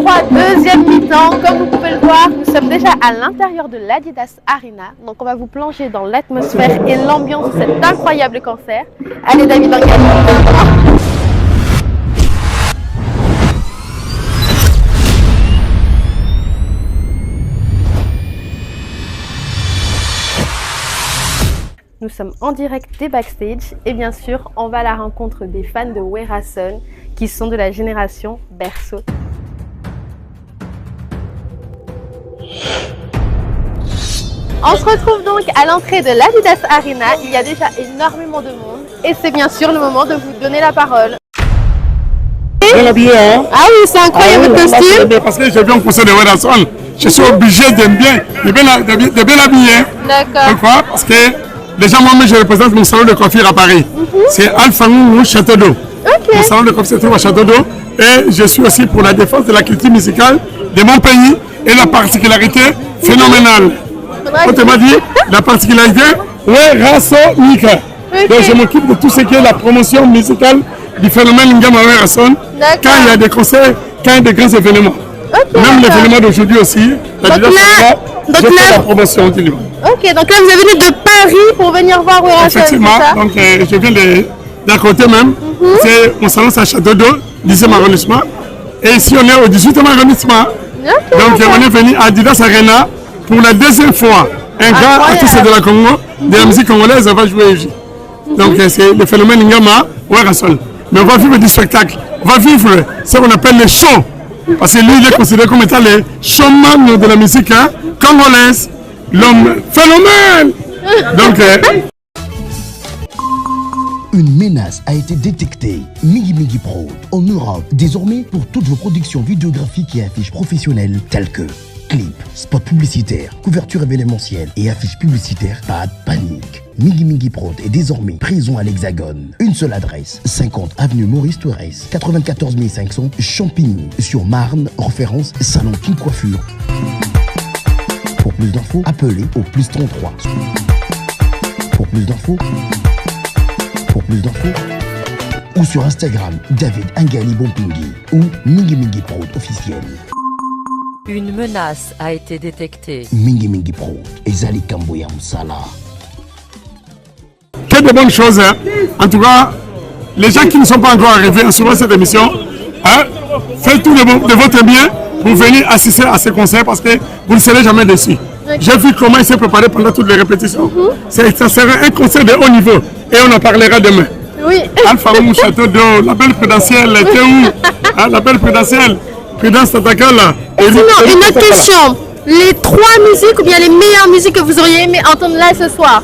3, deuxième mi-temps. Comme vous pouvez le voir, nous sommes déjà à l'intérieur de l'Adidas Arena. Donc on va vous plonger dans l'atmosphère et l'ambiance de cet incroyable concert. Allez David, engage. Nous sommes en direct des backstage et bien sûr, on va à la rencontre des fans de Werason qui sont de la génération berceau. On se retrouve donc à l'entrée de l'Adidas Arena. Il y a déjà énormément de monde et c'est bien sûr le moment de vous donner la parole. Bien habillé, hein? Ah oui, c'est incroyable votre costume. Parce que j'ai vu un concert de Werason, je suis obligé de bien habiller. D'accord. Pourquoi? Parce que déjà moi-même je représente mon salon de coiffure à Paris. C'est Alpha Château d'Eau. Mon salon de coiffure se trouve à Château d'Eau et je suis aussi pour la défense de la culture musicale de mon pays et la particularité phénoménale. Autrement dit, la particularité Werasonica. Donc je m'occupe de tout ce qui est la promotion musicale du phénomène Ngama Werason quand il y a des concerts, quand il y a des grands événements. Même l'événement d'aujourd'hui aussi, je fais la promotion du livre. Ok, donc là vous avez venu de Paris pour venir voir Werason. Effectivement, donc je viens d'à côté même. C'est mon salon, c'est à Château d'Eau, 10e arrondissement. Et ici on est au 18e arrondissement. Donc on est venu à Adidas Arena pour la deuxième fois. Un grand artiste de la Congo, de la musique congolaise, va jouer ici. Donc c'est le phénomène Ngama Werason. Mais on va vivre du spectacle, on va vivre ce qu'on appelle le show. Parce que lui, il est considéré comme étant le showman de la musique congolaise, l'homme phénomène. Donc, une menace a été détectée. Migi Pro en Europe, désormais pour toutes vos productions vidéographiques et affiches professionnelles telles que clips, spots publicitaires, couverture événementielle et affiches publicitaires. Pas de panique. Migi Pro est désormais présent à l'Hexagone. Une seule adresse, 50 avenue Maurice Thorez, 94 500 Champigny, sur Marne, référence Salon King Coiffure. Pour plus d'infos, appelez au +33. Pour plus d'infos, ou sur Instagram, David Angali Bompingi ou Migi Pro officiel. Une menace a été détectée. Migi Pro, Ezali Kamboya Msala. Que de bonnes choses. Hein. En tout cas, les gens qui ne sont pas encore arrivés en suivant cette émission, faites tout de votre bien pour venir assister à ce concert parce que vous ne serez jamais déçus. J'ai vu comment il s'est préparé pendant toutes les répétitions. Ça sera un concert de haut niveau et on en parlera demain. Oui. Alpha Château d'Eau, la belle présidentielle, t'es où? La belle présidentielle, Prudence Tataka là. Et sinon, une autre question. Les 3 musiques ou bien les meilleures musiques que vous auriez aimé entendre là ce soir?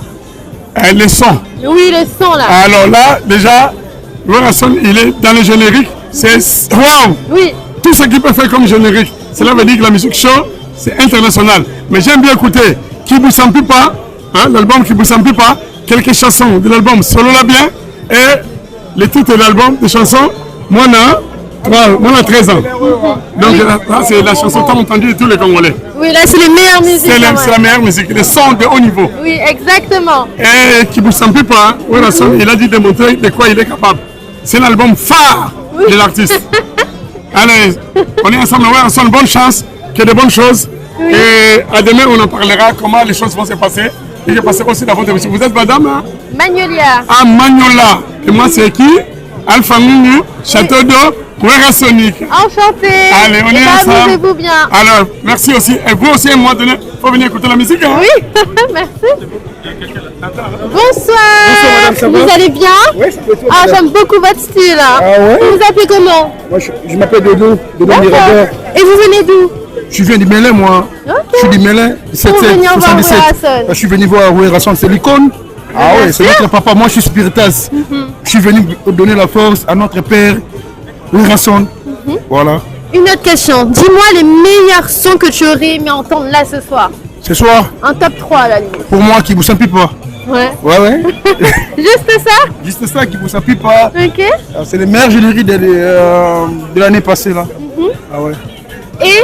Les sons. Oui, les sons là. Alors là, déjà, Werason, il est dans le générique. C'est wow. Oui. Tout ce qu'il peut faire comme générique, cela veut dire que la musique show, c'est international. Mais j'aime bien écouter Kibusampipa, l'album Kibusampipa, quelques chansons de l'album Solo la bien et le titre de l'album de chansons Moi on 13 ans. Donc là, c'est la chanson tant entendue de tous les Congolais. Oui, là c'est les meilleures musiques. C'est la meilleure musique, les sons de haut niveau. Oui, exactement. Et Kibusampipa, Werason, il a dit démontrer de quoi il est capable. C'est l'album phare de l'artiste. Allez, on est ensemble, Werason, bonne chance, que de bonnes choses. Oui. Et à demain, on en parlera comment les choses vont se passer. Et je passerai aussi dans votre émission. Vous êtes madame Magnolia. Ah, Magnola. Et moi, c'est qui? Alpha Château d'Eau, Werasonique. Enchanté. Allez, on est ensemble. Amusez-vous bien. Alors, merci aussi. Et vous aussi, à un moment donné, il faut venir écouter la musique. Hein? Oui, merci. Bonsoir. Bonsoir, madame, vous allez bien? Oui, ça peut être. Ah, j'aime beaucoup votre style. Ah ouais? Vous vous appelez comment? Moi, je m'appelle Dodo Mirador. Et vous venez d'où? Je viens du Mélin, moi. Okay. Je suis du Mélin, 77. Je suis venu voir Werason, c'est l'icône. Ah ouais, c'est notre papa. Moi, je suis Spiritas. Je suis venu donner la force à notre père, Werason. Voilà. Une autre question. Dis-moi les meilleurs sons que tu aurais aimé entendre là ce soir. Ce soir? Un top 3 à la limite. Pour moi, Kibusampipa. Ouais. Ouais. Juste ça? Juste ça, Kibusampipa. Ok. C'est les meilleures génériques de l'année passée là. Ah ouais. Et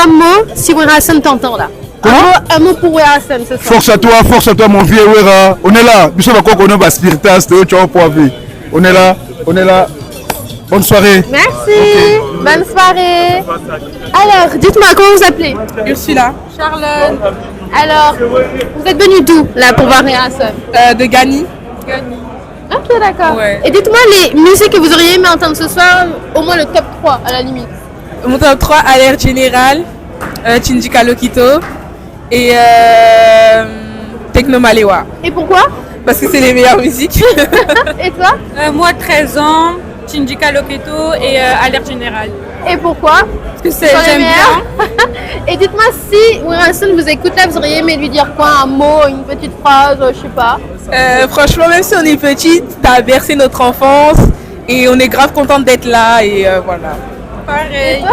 un mot si Werason t'entend là. Un mot pour Werason ce soir. Force à toi mon vieux Wera. On est là. Nous sommes encore connus par Spiritas, on est là. Bonne soirée. Merci. Okay. Bonne soirée. Alors, dites-moi, comment vous appelez? Ursula. Charlotte. Alors, vous êtes venu d'où, là, pour voir Harrison? De Gagny. Ok, d'accord. Ouais. Et dites-moi les musiques que vous auriez aimé entendre ce soir, au moins le top 3 à la limite. Mon top 3, Alerte Générale, Chinjika Lokito et Techno Malewa. Et pourquoi? Parce que c'est les meilleures musiques. Et toi? Moi, 13 ans, Chinjika Loketo et Alerte Générale. Et pourquoi? Parce que j'aime bien. Et dites-moi si Harrison vous écoute là, vous auriez aimé lui dire quoi? Un mot, une petite phrase, je sais pas. Franchement, même si on est petite, t'as bercé notre enfance et on est grave contente d'être là et voilà. Pareil.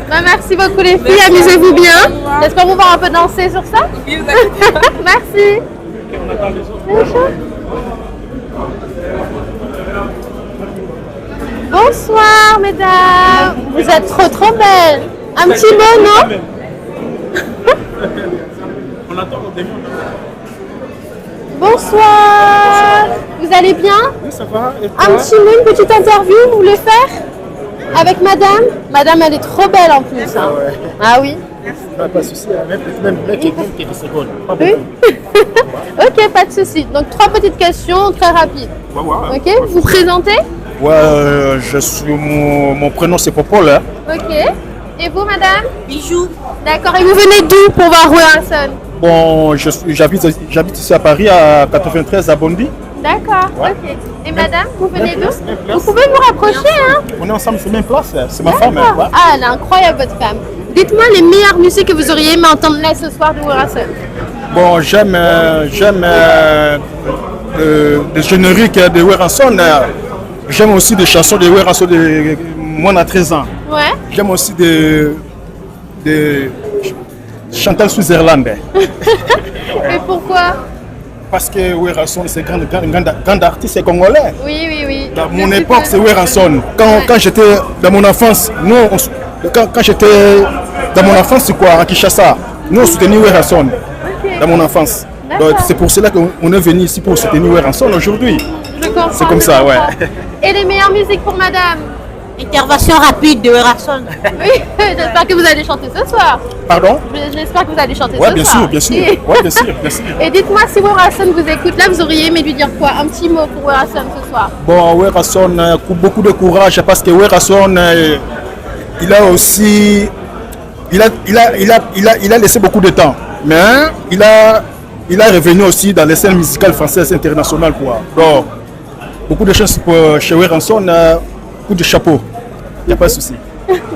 Bah, merci beaucoup les filles, amusez-vous bien. J'espère vous voir un peu danser sur ça. Oui, vous inquiétez pas. Merci. Bonsoir mesdames, vous êtes trop belles. Un petit mot, non? Bonsoir. Vous allez bien? Oui, ça va. Un petit mot, une petite interview, vous voulez faire? Avec madame? Madame, elle est trop belle en plus. Hein. Ah oui? Pas de souci, même quelques secondes. Pas Oui. Ok, pas de souci. Donc 3 petites questions très rapides. Ok, vous présentez? Ouais, mon prénom c'est Popol. Hein. Ok. Et vous, madame? Bijou. D'accord. Et vous venez d'où pour voir Harrison? Bon, j'habite ici à Paris, à 93 à Bondy. D'accord. Ouais. Ok. Et madame, vous venez d'où? Même place. Vous pouvez vous rapprocher, hein? On est ensemble sur la même place, c'est ma femme. D'accord. Ouais. Ah, elle est incroyable, votre femme. Dites-moi les meilleures musiques que vous auriez aimé entendre là ce soir de Harrison. Bon, j'aime le générique de Harrison. J'aime aussi des chansons de Harrison de moins de 13 ans. Ouais. J'aime aussi de Chantal Switzerland. Et pourquoi? Parce que Harrison, c'est un grand artiste congolais. Oui. Dans mon époque, c'est Harrison. Quand j'étais dans mon enfance, quand j'étais dans mon enfance, c'est quoi, à Kinshasa, nous on soutenait Harrison dans mon enfance. Donc c'est pour cela qu'on est venu ici pour soutenir Harrison aujourd'hui. Je comprends. C'est comme ça, ouais. Et les meilleures musiques pour madame? Intervention rapide de Harrison. Oui, j'espère que vous allez chanter ce soir. Pardon? J'espère que vous allez chanter Ouais, ce bien soir. sûr, bien sûr. Et, Ouais, bien sûr, bien sûr. et dites-moi si Harrison vous écoute là, vous auriez aimé lui dire quoi? Un petit mot pour Harrison ce soir. Bon, Harrison, beaucoup de courage parce que Harrison, il a aussi, il a laissé beaucoup de temps, mais il a revenu aussi dans les scènes musicales françaises internationales, quoi. Donc, beaucoup de chance pour chez Harrison, coup de chapeau, il n'y a pas de souci.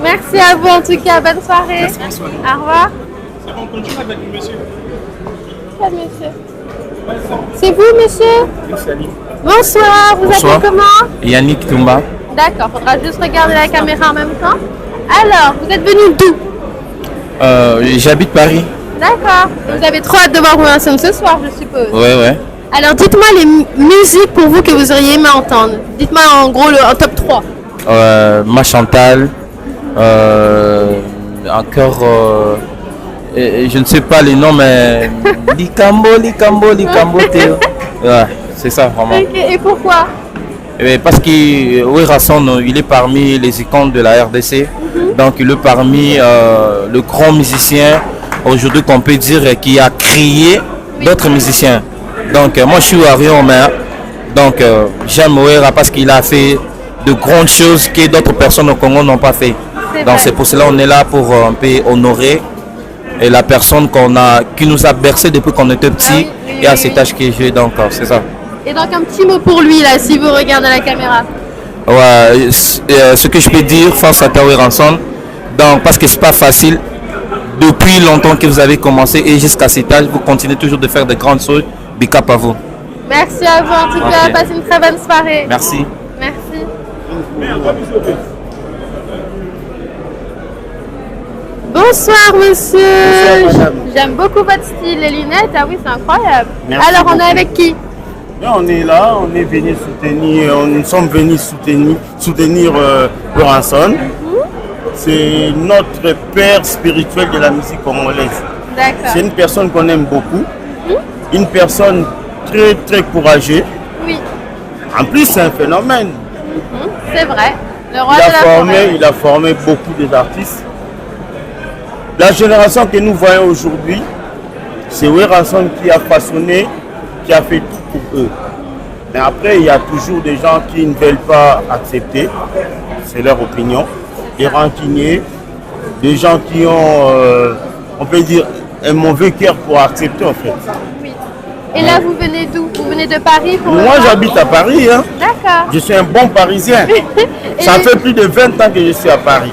Merci à vous en tout cas, bonne soirée. Merci, bonne soirée. Au revoir. C'est bon, on continue avec le monsieur. Quel monsieur? C'est vous, monsieur? Bonsoir, vous Bonsoir. appelez comment? Yannick Toumba. D'accord, faudra juste regarder la caméra en même temps. Alors, vous êtes venu d'où? J'habite Paris. D'accord. Vous avez trop hâte de voir Harrison ce soir, je suppose. Ouais. Alors, dites-moi les musiques pour vous que vous auriez aimé entendre. Dites-moi en gros un top 3. Ma Chantal. Encore. Je ne sais pas les noms, mais. Likambo Théo. Ouais, c'est ça vraiment. Ok, et pourquoi? Parce que Harrison, il est parmi les icônes de la RDC. Donc, il est parmi le grand musicien aujourd'hui qu'on peut dire qui a créé d'autres musiciens. Donc, moi, je suis Arion Omer. Donc, j'aime Ouera parce qu'il a fait de grandes choses que d'autres personnes au Congo n'ont pas fait. Donc, c'est pour cela qu'on est là pour un peu honorer et la personne qui nous a bercé depuis qu'on était petit et à cet âge que j'ai. Donc, c'est ça. Et donc, un petit mot pour lui, là, si vous regardez la caméra. Ouais, ce que je peux dire face à Taoué Ranson, donc parce que c'est pas facile. Depuis longtemps que vous avez commencé et jusqu'à cet âge, vous continuez toujours de faire de grandes choses. Big up à vous. Merci à vous en tout cas, passez une très bonne soirée. Merci. Merci. Bonsoir monsieur. Bonsoir, madame. J'aime beaucoup votre style, les lunettes, ah oui c'est incroyable. Merci Alors on beaucoup. est avec qui? On est là, on est venu soutenir, nous sommes venus soutenir Harrison. C'est notre père spirituel de la musique congolaise. D'accord. C'est une personne qu'on aime beaucoup, une personne très très courageuse. Oui, En plus, c'est un phénomène. c'est vrai. Le roi de la forêt. Il a formé beaucoup d'artistes. La génération que nous voyons aujourd'hui, c'est Werason qui a façonné, qui a fait tout pour eux. Mais après, il y a toujours des gens qui ne veulent pas accepter, c'est leur opinion, des rancuniers, des gens qui ont, on peut dire, un mauvais cœur pour accepter en fait. Oui. Et là, vous venez d'où? Vous venez de Paris pour Moi, j'habite à Paris. Hein. D'accord. Je suis un bon Parisien. Ça fait plus de 20 ans que je suis à Paris.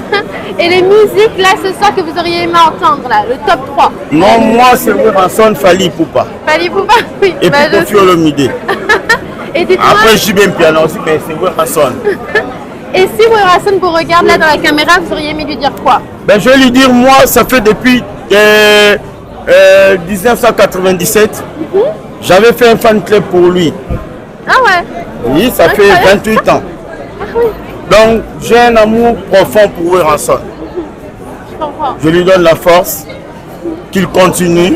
Et les musiques, là, ce soir, que vous auriez aimé entendre, là, le top 3? Non, moi, c'est Werason, Fally Ipupa. Fally Ipupa, oui. Et puis Koffi Olomide. Et dites-moi... Après, je suis bien piano aussi, mais c'est Werason. Et si Werason vous regarde là dans la caméra, vous auriez aimé lui dire quoi? Ben, je vais lui dire, moi, ça fait depuis 1997. J'avais fait un fan club pour lui. Ah ouais? Oui, ça fait 28 ans. Ah oui. Donc, j'ai un amour profond pour Werason. Je comprends. Je lui donne la force, qu'il continue,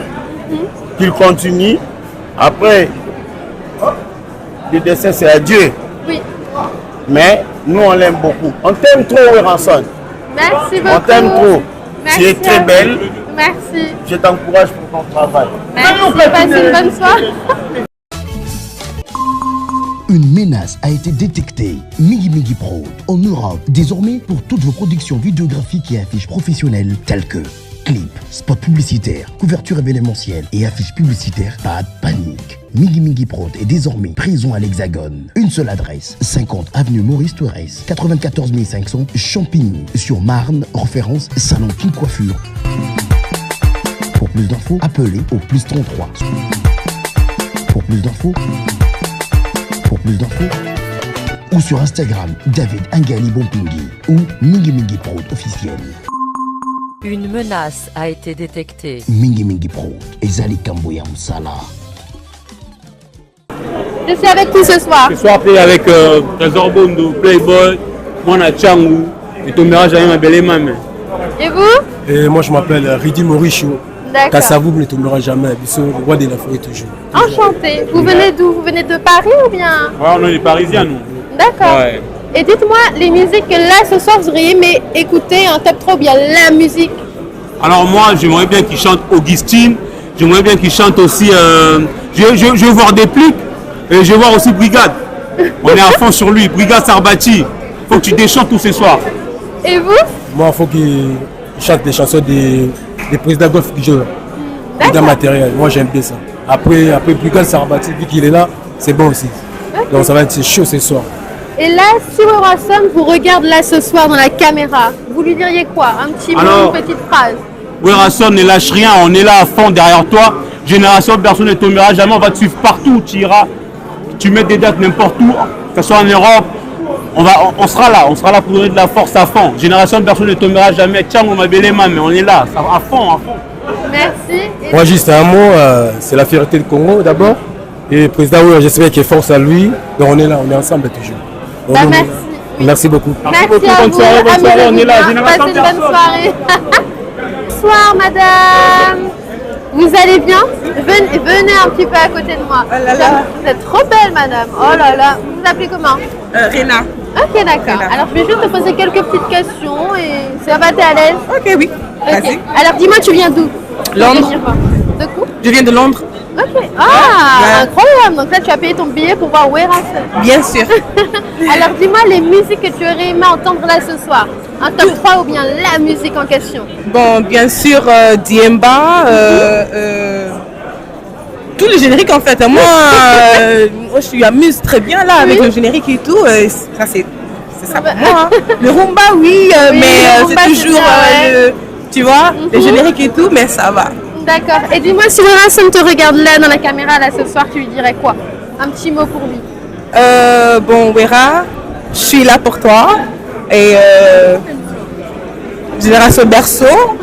Après, le destin, c'est à Dieu. Oui. Mais nous, on l'aime beaucoup. On t'aime trop, Werason. Merci beaucoup. On t'aime trop. Merci. Tu es très belle. Merci. Je t'encourage pour ton travail. Merci, passez une bonne soirée. Une menace a été détectée. Migi Prod en Europe, désormais pour toutes vos productions vidéographiques et affiches professionnelles telles que clips, spots publicitaires, couverture événementielle et affiches publicitaires. Pas de panique. Migi Prod est désormais présent à l'Hexagone. Une seule adresse, 50 avenue Maurice Thorez, 94 500 Champigny, sur Marne, référence Salon King Coiffure. Pour plus d'infos, appelez au +33. Pour plus d'infos, ou sur Instagram, David Angali Bompingui ou Migi Prod officiel. Une menace a été détectée. Migi Prod, Ezali Kamboya Msala. Je suis avec qui ce soir? Ce soir, avec Trésor Bondo, Playboy, Mona Changu, et Tomera Jaïma Belémame. Et vous? Et moi, je m'appelle Ridi Moricho. D'accord. Kassavou ne tombera jamais, le roi de la forêt toujours. Enchanté. Vous venez d'où? Vous venez de Paris ou bien? Ouais, on est des Parisiens, nous. D'accord. Ouais. Et dites-moi, les musiques que là, ce soir, vous auriez aimé écouter en top 3 ou bien la musique? Alors moi, j'aimerais bien qu'il chante Augustine, j'aimerais bien qu'il chante aussi... je veux voir des pliques, et je veux voir aussi Brigade. On est à fond sur lui, Brigade Sarbati. Il faut que tu déchantes tous ces soirs. Et vous? Moi, il faut qu'il chante des chansons des présidents Golf qui jouent. Dans matériel, moi j'aime bien ça. Après Brigade Sarbati, vu qu'il est là, c'est bon aussi. Okay. Donc ça va être chaud ce soir. Et là, si Werason vous regarde là ce soir dans la caméra, vous lui diriez quoi? Un petit mot, une petite phrase? Werason, ne lâche rien, on est là à fond derrière toi. Génération, personne ne tombera jamais, on va te suivre partout où tu iras. Tu mets des dates n'importe où, que ce soit en Europe, on sera là pour donner de la force à fond. Génération, personne ne tombera jamais. Tiens, on m'a belé main, mais on est là, à fond. Merci. Moi, juste un mot, c'est la fierté du Congo d'abord. Et le président, j'espère qu'il y a force à lui. Donc on est là, on est ensemble toujours. Bah, merci. Merci beaucoup. Merci beaucoup, bonne soirée, on est là. Passez une bonne soirée. Bonsoir, madame. Vous allez bien? Venez un petit peu à côté de moi. Oh là là. Vous êtes trop belle, madame. Oh là là. Vous vous appelez comment? Réna. Ok, d'accord. Alors, je vais juste te poser quelques petites questions et ça va, t'es à l'aise? Ok, oui. Okay. Alors, dis-moi, tu viens d'où? Londres. De quoi? Je viens de Londres. Ok. Ah, incroyable. Donc là, tu as payé ton billet pour voir Werason. Bien sûr. Alors, dis-moi les musiques que tu aurais aimé entendre là ce soir. Un top 3 ou bien la musique en question? Bon, bien sûr, Diemba, tous les génériques en fait. Moi, je m'amuse très bien là avec le générique et tout. Ça, c'est ça pour moi. Hein. Le rumba, oui, mais c'est toujours, tu vois, les génériques et tout, mais ça va. D'accord. Et dis-moi, si Werason te regarde là dans la caméra là ce soir, tu lui dirais quoi? Un petit mot pour lui. Bon, Wera, je suis là pour toi. Et Génération Berceau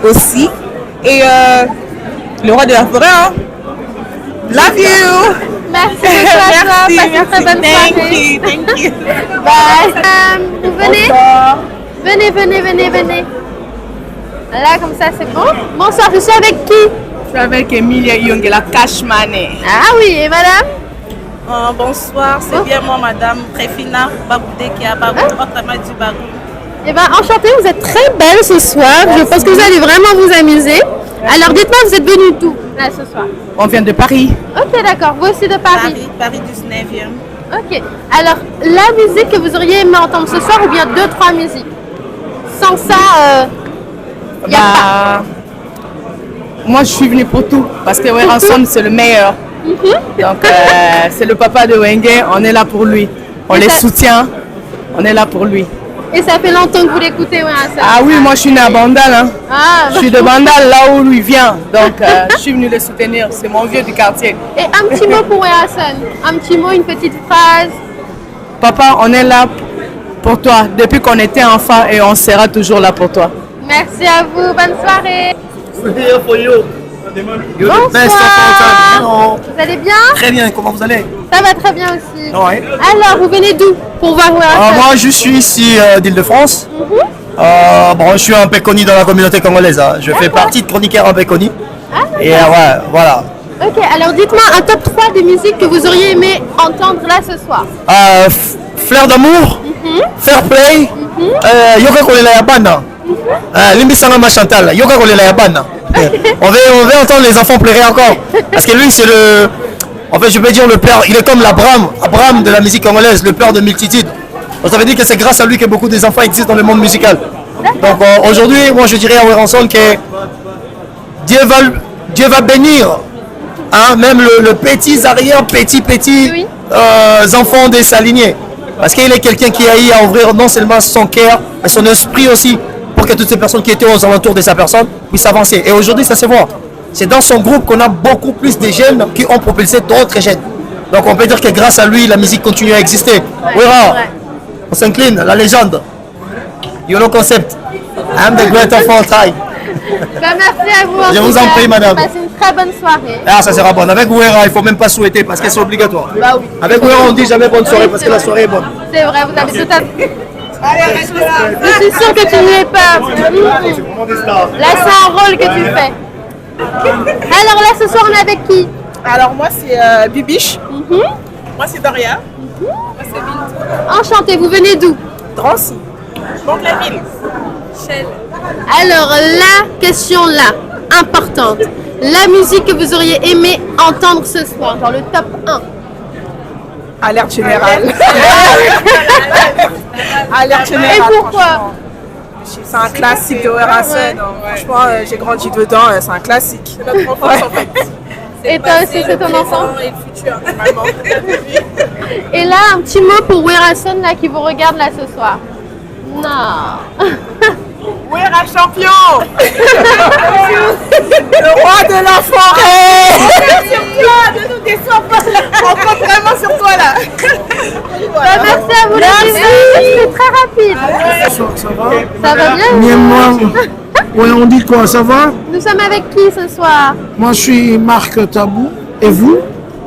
aussi. Et le roi de la forêt. Hein. Love you. Merci beaucoup à toi. Passe une très bonne soirée. Thank you. Bye. Vous venez? Venez. Là, comme ça, c'est bon. Bonsoir, je suis avec qui? Je suis avec Emilia Young, la Cash Money. Ah oui, et madame? Bonsoir, c'est bien moi, madame Préfina Baboudé qui a Bagou, autrement du Bagou. Eh bien, enchantée, vous êtes très belle ce soir. Je pense que vous allez vraiment vous amuser. Alors, dites-moi, vous êtes venue d'où là ce soir? On vient de Paris. Ok, d'accord. Vous aussi de Paris? Paris 19e. Ok. Alors, la musique que vous auriez aimé entendre ce soir ou bien 2-3 musiques? Sans ça, il n'y a pas. Moi, je suis venue pour tout parce que Weranson, c'est le meilleur. Donc, c'est le papa de Wenge. On est là pour lui. On les soutient. On est là pour lui. Et ça fait longtemps que vous l'écoutez, Weranson? Ah oui, moi je suis née à Bandal. Hein. Je suis de Bandal, là où lui vient. Donc, je suis venue le soutenir. C'est mon vieux du quartier. Et un petit mot pour Weranson? Un petit mot, une petite phrase? Papa, on est là pour toi depuis qu'on était enfant et on sera toujours là pour toi. Merci à vous. Bonne soirée. Bonsoir. Vous allez bien? Très bien, comment vous allez? Ça va très bien aussi. Ouais. Alors, vous venez d'où pour voir Weranson? Moi, je suis ici d'Île-de-France. Bon, je suis un peu connu dans la communauté congolaise. Hein. Je fais partie de chroniqueurs un peu connus. Et ouais, voilà. Ok, alors dites-moi un top 3 des musiques que vous auriez aimé entendre là ce soir. Fleur d'amour, Fair Play, Yoka Kolela Yabana, Limbisanga Chantal, Yoka Kolela Yabana. On veut entendre les enfants pleurer encore. Parce que lui, c'est le. En fait, je peux dire le père, il est comme l'Abraham de la musique congolaise, le père de multitudes. Donc, ça veut dire que c'est grâce à lui que beaucoup des enfants existent dans le monde musical. Donc aujourd'hui, moi je dirais à Weranson que Dieu va bénir même le petit enfants de sa lignée. Parce qu'il est quelqu'un qui a eu à ouvrir non seulement son cœur, mais son esprit aussi, pour que toutes ces personnes qui étaient aux alentours de sa personne puissent avancer. Et aujourd'hui, ça se voit. C'est dans son groupe qu'on a beaucoup plus de jeunes qui ont propulsé d'autres jeunes. Donc on peut dire que grâce à lui, la musique continue à exister. On s'incline, la légende. YOLO Concept. I'm the great of all time. Merci à vous. Je vous en prie, madame. Passez une très bonne soirée. Ça sera bon. Avec Ouera, il ne faut même pas souhaiter parce que c'est obligatoire. Bah oui. Avec Ouera, on dit jamais bonne soirée parce que la soirée est bonne. C'est vrai, vous avez tout à fait. Je suis sûre que tu n'y es pas. Là, c'est un rôle que tu fais. Alors là, ce soir, on est avec qui? Alors moi, c'est Bibiche. Moi, c'est Doria. Moi, c'est Bintou. Enchanté, vous venez d'où? Drancy. Donc la ville. Alors la question là, importante. La musique que vous auriez aimé entendre ce soir, dans le top 1. Alerte générale. Alerte générale. Et pourquoi? C'est un classique de Weranson. Franchement, j'ai grandi dedans, c'est un classique. C'est notre enfance en fait. Et toi aussi, c'est ton enfant? Et le futur, vraiment. Et là, un petit mot pour Weranson là qui vous regarde là ce soir. Non. Wera champion. Le roi de la forêt. Sur toi, ne nous déçois pas. On compte vraiment sur toi là. Merci à vous les filles. C'est très rapide. Ça va? Ça va bien? Bien, moi. Ouais, on dit quoi? Ça va? Nous sommes avec qui ce soir? Moi, je suis Marc Tabou. Et vous?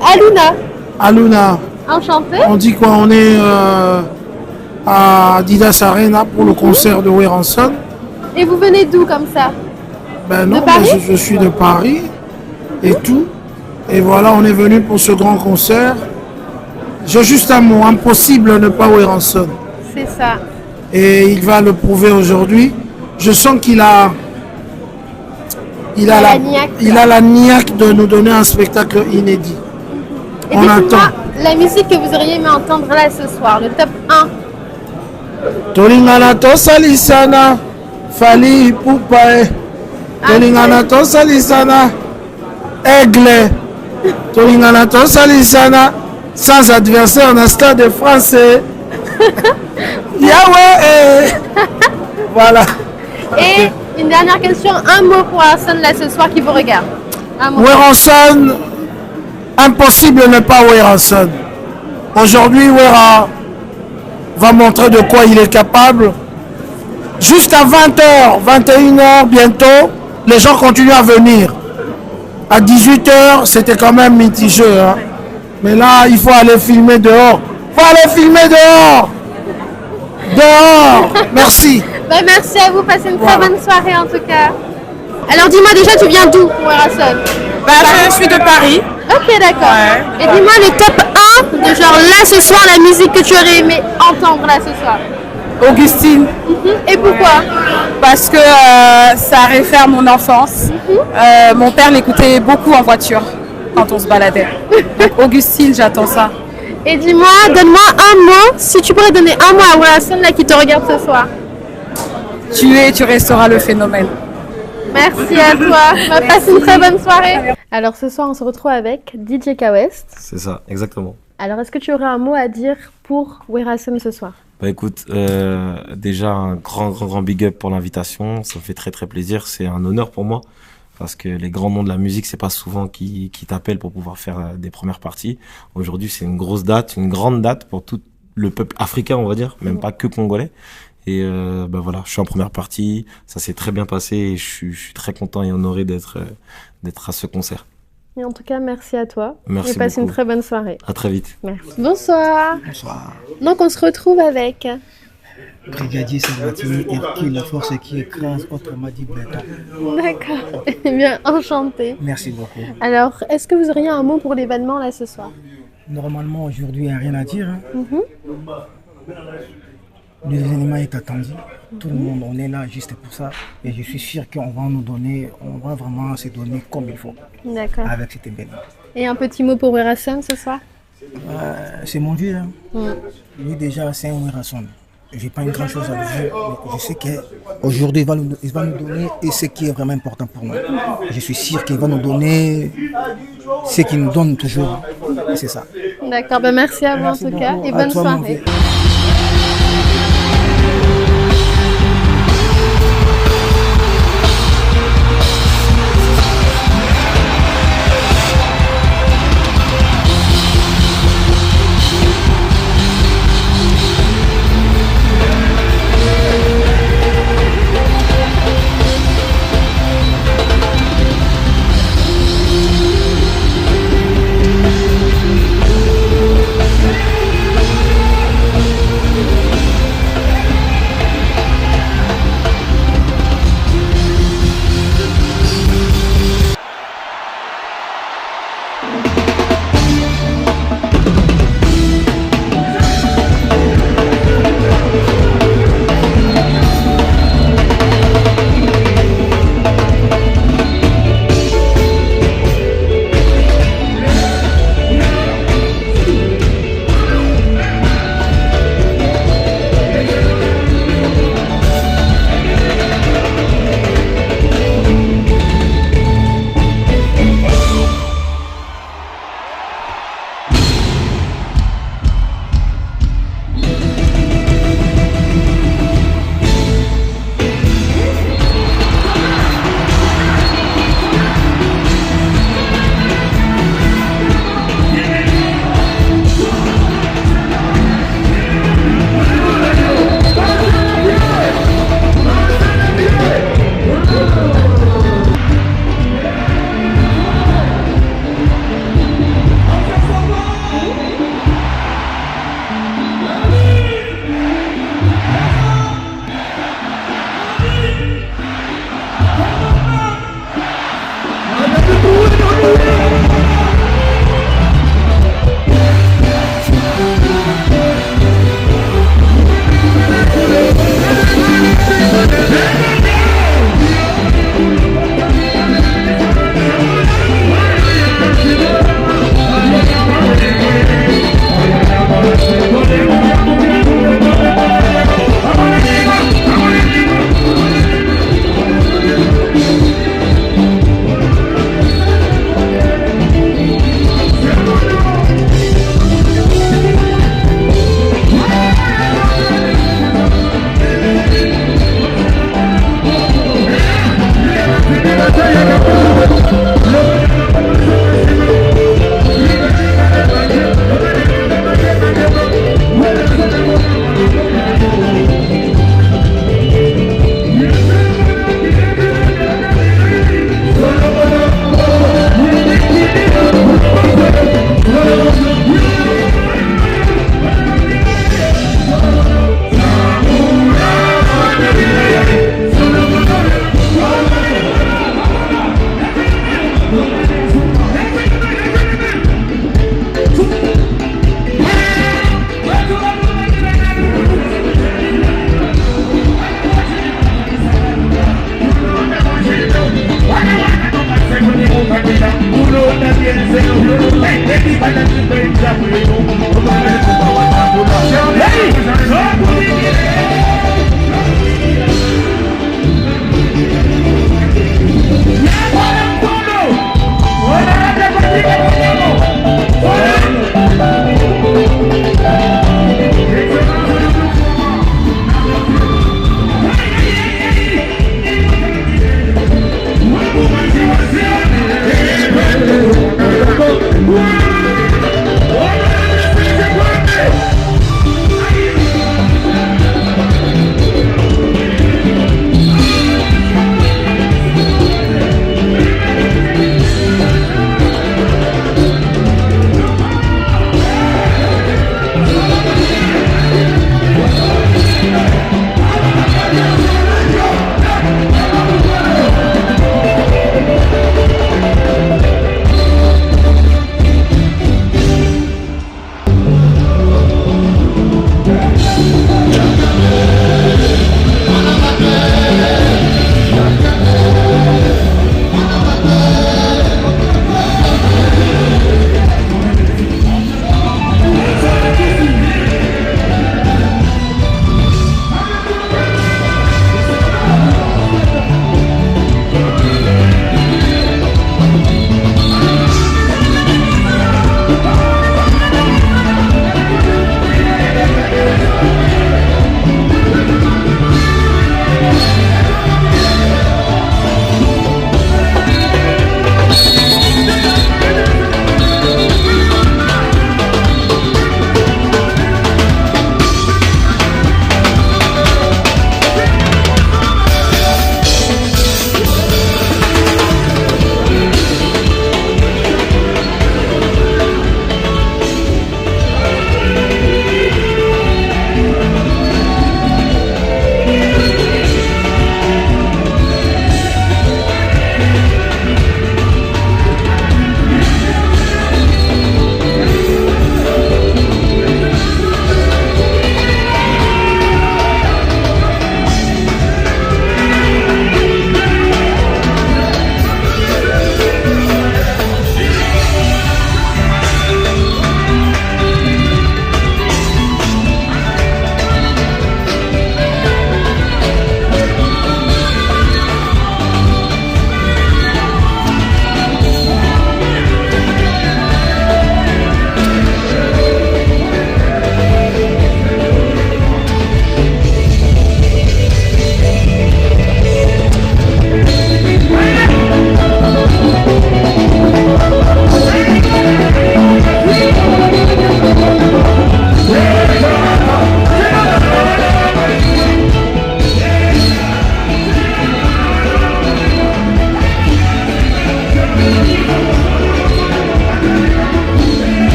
Aluna. Aluna. Enchantée. On dit quoi? On est à Adidas Arena pour le concert de Weranson. Et vous venez d'où comme ça? Ben non, de Paris? je suis de Paris et tout. Et voilà, on est venu pour ce grand concert. J'ai juste un mot, impossible de ne pas Weranson. C'est ça. Et il va le prouver aujourd'hui. Je sens qu'il a la niaque de nous donner un spectacle inédit. Et on attend. La musique que vous auriez aimé entendre là ce soir, le top 1. Tolingana tosalisana, Fali Poupae. Tolingana tosalisana, Aigle. Tolingana tosalisana, sans adversaire dans stade de français. Yahweh. Voilà. Et une dernière question, un mot pour Weranson là ce soir qui vous regarde. Weranson, impossible de ne pas Weranson. Aujourd'hui, Wera va montrer de quoi il est capable. Jusqu'à 20h, 21h bientôt, les gens continuent à venir. À 18h, c'était quand même mitigeux. Hein. Mais là, il faut aller filmer dehors. Dehors. Merci. Ben, merci à vous, passez une très bonne soirée en tout cas. Alors dis-moi déjà, tu viens d'où pour Weranson? Je suis de Paris. Ok, d'accord. Ouais. Et dis-moi le top 1 de genre là ce soir la musique que tu aurais aimé entendre là ce soir? Augustine. Et pourquoi? Parce que ça réfère mon enfance. Mon père l'écoutait beaucoup en voiture quand on se baladait. Donc, Augustine, j'attends ça. Et dis-moi, donne-moi un mot, si tu pourrais donner un mot à Wilson là qui te regarde ce soir. Tu resteras le phénomène. Merci à toi, passe une très bonne soirée. Alors ce soir on se retrouve avec DJ K-West. C'est ça, exactement. Alors est-ce que tu aurais un mot à dire pour Werason ce soir? Bah écoute, déjà un grand big up pour l'invitation, ça me fait très plaisir, c'est un honneur pour moi. Parce que les grands noms de la musique, c'est pas souvent qui t'appellent pour pouvoir faire des premières parties. Aujourd'hui, c'est une grosse date, une grande date pour tout le peuple africain, on va dire, même pas que congolais. Et bah voilà, je suis en première partie, ça s'est très bien passé et je suis très content et honoré d'être à ce concert. Et en tout cas, merci à toi. Merci et passe beaucoup. une très bonne soirée. À très vite. Merci. Bonsoir. Bonsoir. Donc on se retrouve avec Brigadier Salvatini, Hercule, la force qui écrase, autrement dit Breton. D'accord. Eh bien, enchanté. Merci beaucoup. Alors, est-ce que vous auriez un mot pour l'événement là ce soir? Normalement, aujourd'hui, il n'y a rien à dire. L'événement est attendu. Tout le monde, on est là juste pour ça. Et je suis sûr qu'on va on va vraiment se donner comme il faut. D'accord. Avec cet événement. Et un petit mot pour Werason ce soir? C'est mon Dieu. Lui déjà, c'est un Werason. Je n'ai pas une grande chose à dire, mais je sais qu'aujourd'hui, il va nous donner ce qui est vraiment important pour nous. Je suis sûr qu'il va nous donner ce qu'il nous donne toujours. C'est ça. D'accord, ben merci à vous en tout cas et bonne soirée.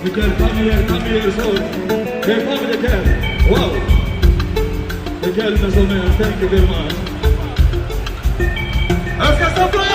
Miguel, come here, so. Hey, come Miguel. Wow. Miguel, Mesomer, thank you very much. Est-ce que ça fait?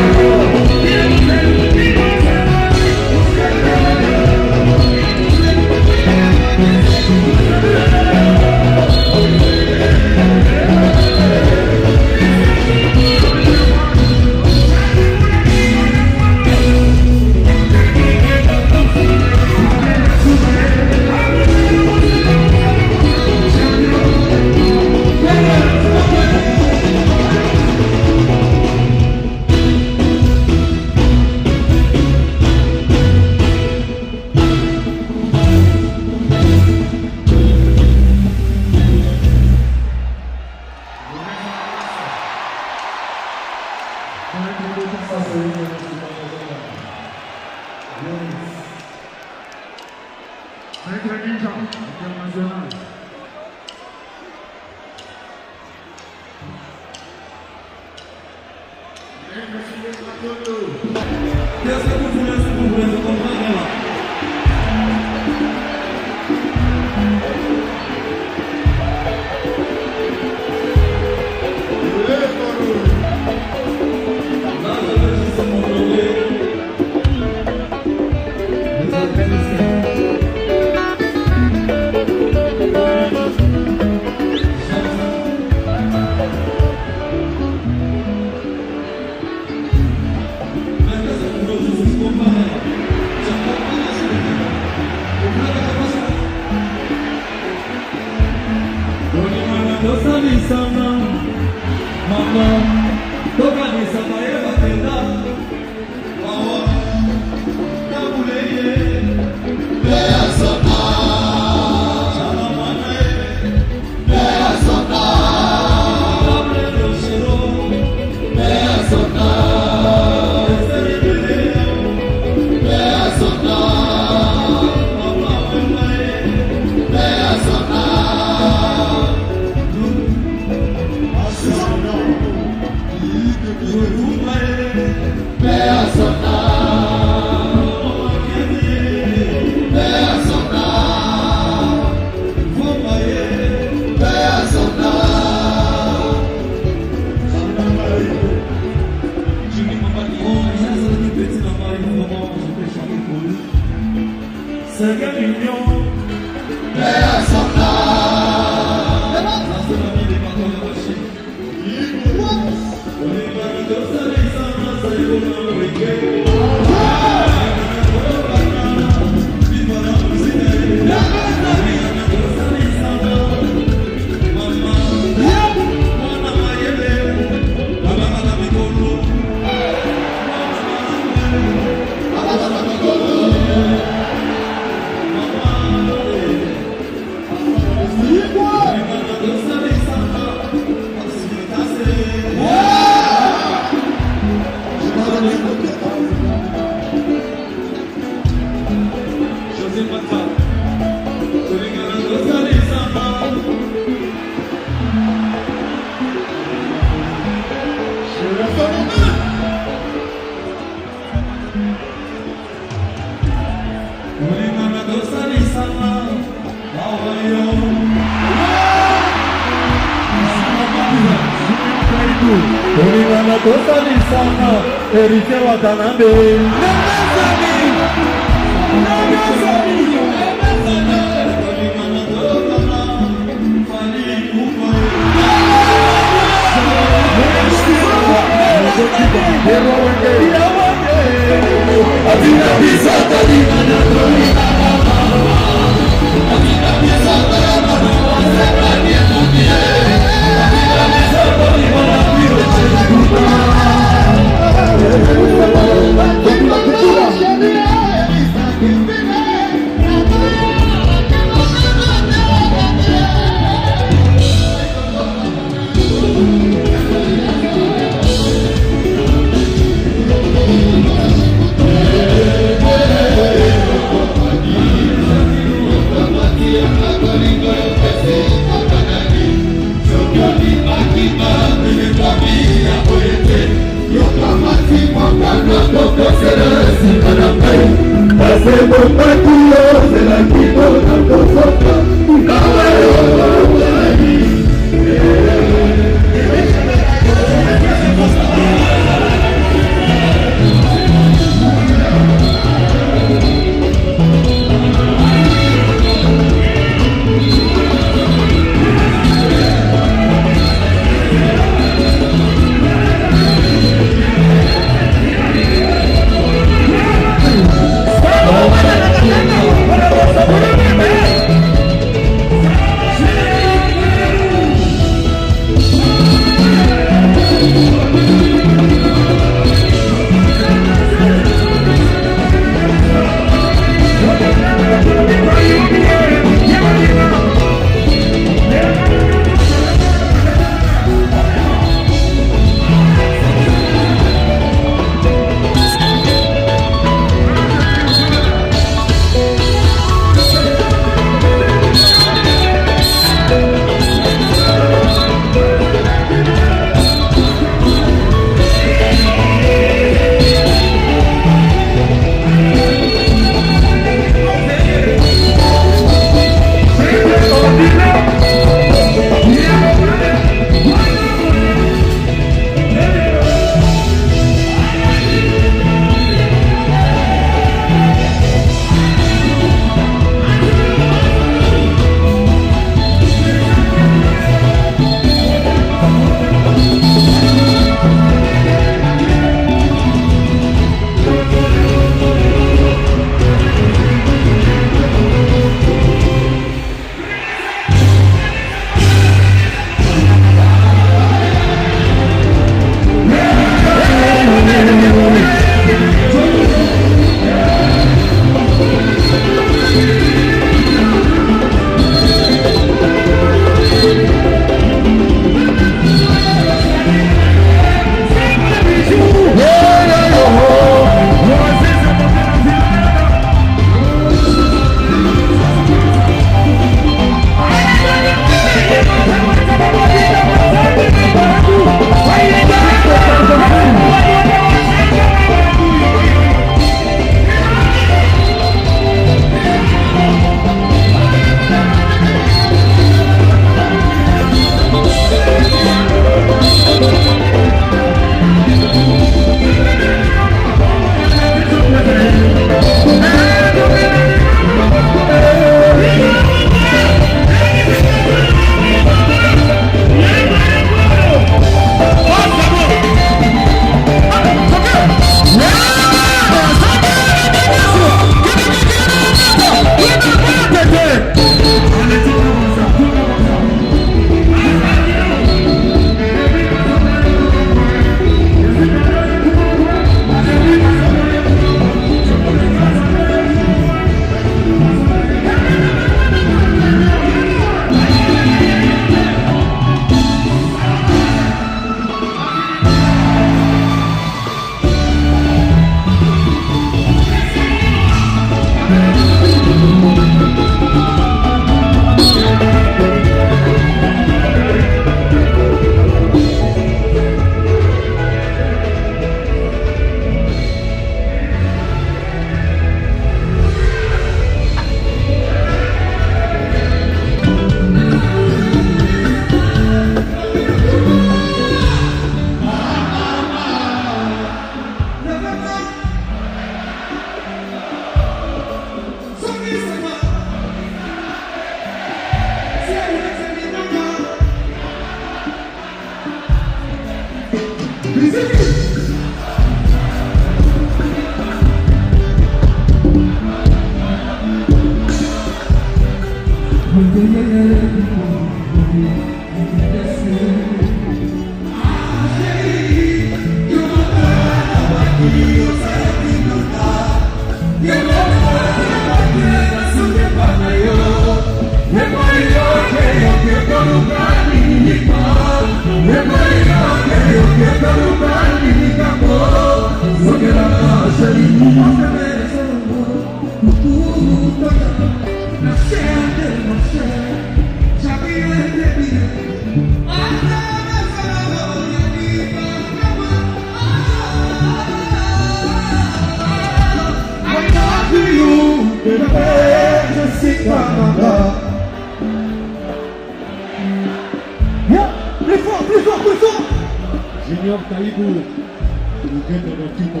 Junior Taïbou, le gars de Bakita.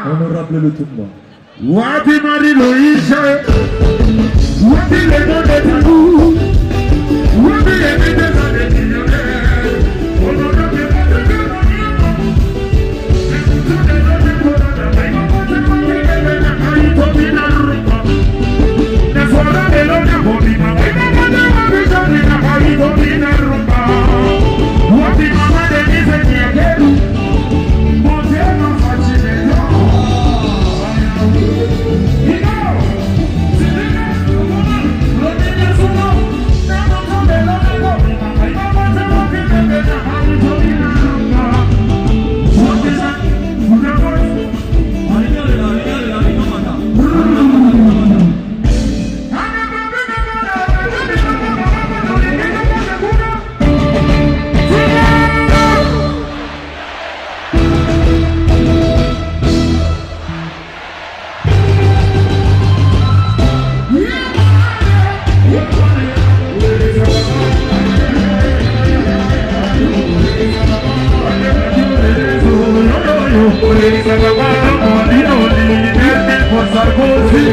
Honorable le tournoi. Wadi Marie-Louise, Wadi les noms des tabous, Wadi les vies des années millionnaires, honorable le tournoi. Sarkozy,